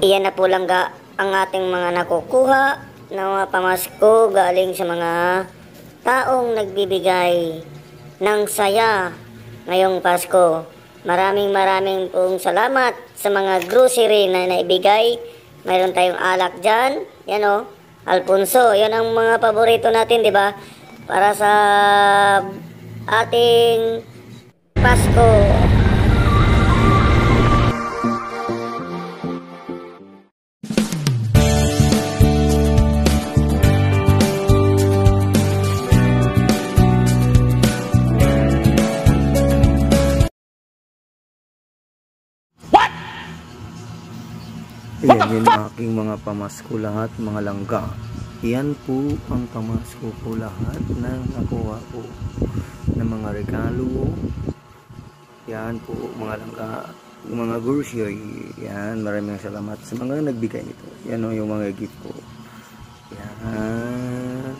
Iyan na po langga ang ating mga nakukuha na mga pamasko galing sa mga taong nagbibigay ng saya ngayong Pasko. Maraming pong salamat sa mga grocery na naibigay. Mayroon tayong alak dyan. Yan o, Alfonso. Yan ang mga paborito natin, di ba? Para sa ating Pasko. Yan yung aking mga pamasko lahat, mga langga. Yan po ang pamasko ko lahat ng nakuha ko ng mga regalo. Yan po mga langga, mga grocery. Yan, maraming salamat sa mga nagbigay nito. Yan o yung mga gift ko. Yan.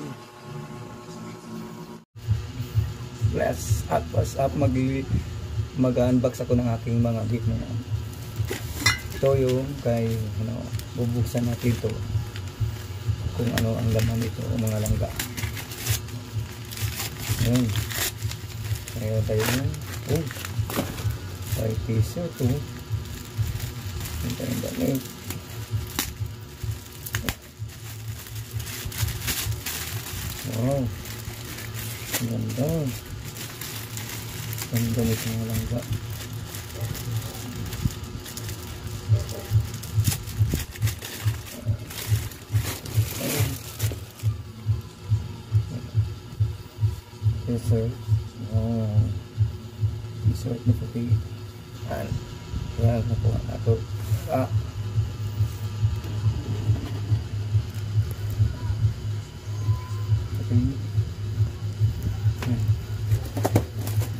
What's up, mag-unbox ako ng aking mga gift na yan. Ito yung kay bubuksan natin ito kung ano ang laman nito mga langga. Ayan. Kaya tayo na 5 piso ito. Ito yung damit. Wow, ang ganda. Ang damit mga langga. T-shirt. T-shirt na puti. Yan, nakuha na ito.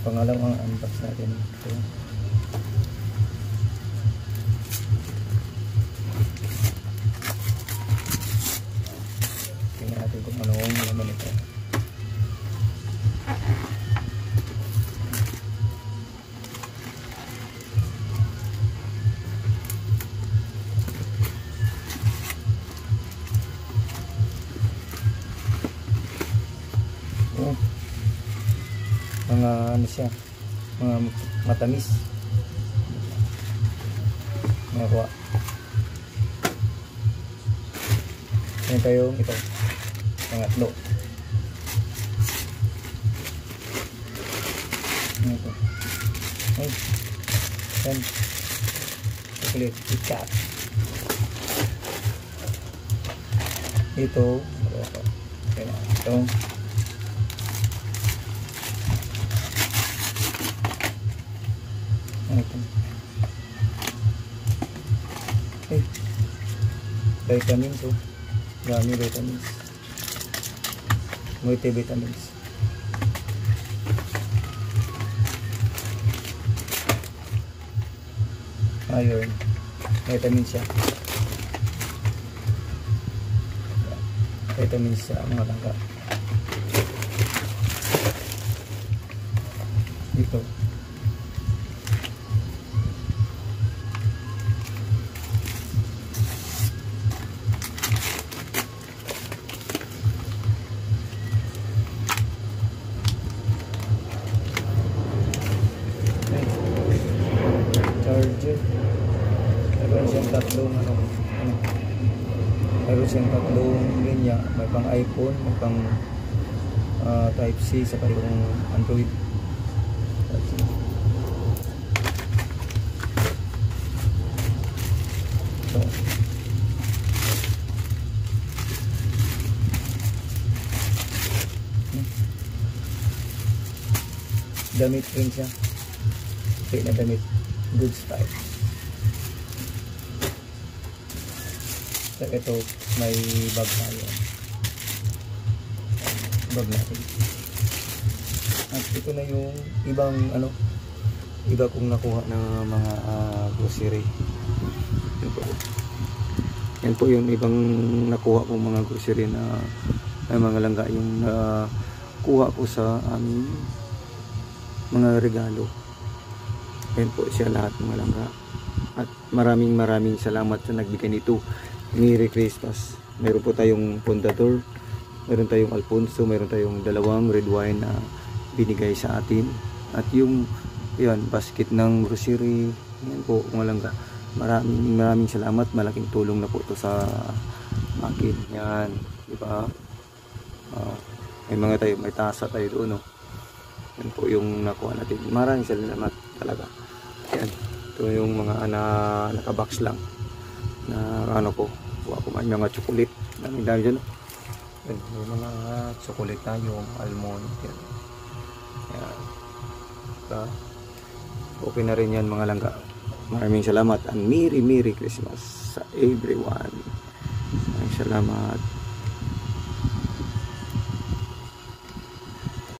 Pangalawang unbox natin ito. Tingnan natin kung ano ang laman ito. Mga ano siya, mga matamis. Nakuha. Yan tayo ito. Pangatlo. Ito. Ay. Yan. Chocolate KitKat. Ito. Ito. Vitamins dami vitamins, multivitamins. Iron, vitamins siya, mga langga. Ito charger. Meron siyang tatlong linya. May pang iPhone, may pang type C, saka yung Android. So, damit rin siya. Okay na damit. Good style. So, ito may bag tayo. Bag natin. At ito na yung ibang iba kong nakuha ng mga grocery. Yan po yung ibang nakuha kong mga grocery na mga langga yung kuha ko sa aming mga regalo. Yan po siya lahat mga langga. At maraming salamat sa nagbigay nito. Merry Christmas. Meron po tayong Fundador, meron tayong Alfonso, meron tayong dalawang red wine na binigay sa atin. At yung yan, basket ng grocery. Yan po mga langga. Maraming salamat. Malaking tulong na po ito sa akin. Yan, di ba? May tasa tayo doon, no? Yan po yung nakuha natin. Maraming salamat talaga. Yan. Ito yung mga nakabox lang na ano po. Kuha ko may mga chocolate. Dami dyan. Yan, may mga chocolate na yung almond. Yan. Yan. Okay na rin yan mga langga. Maraming salamat and Merry Christmas sa everyone. Maraming salamat.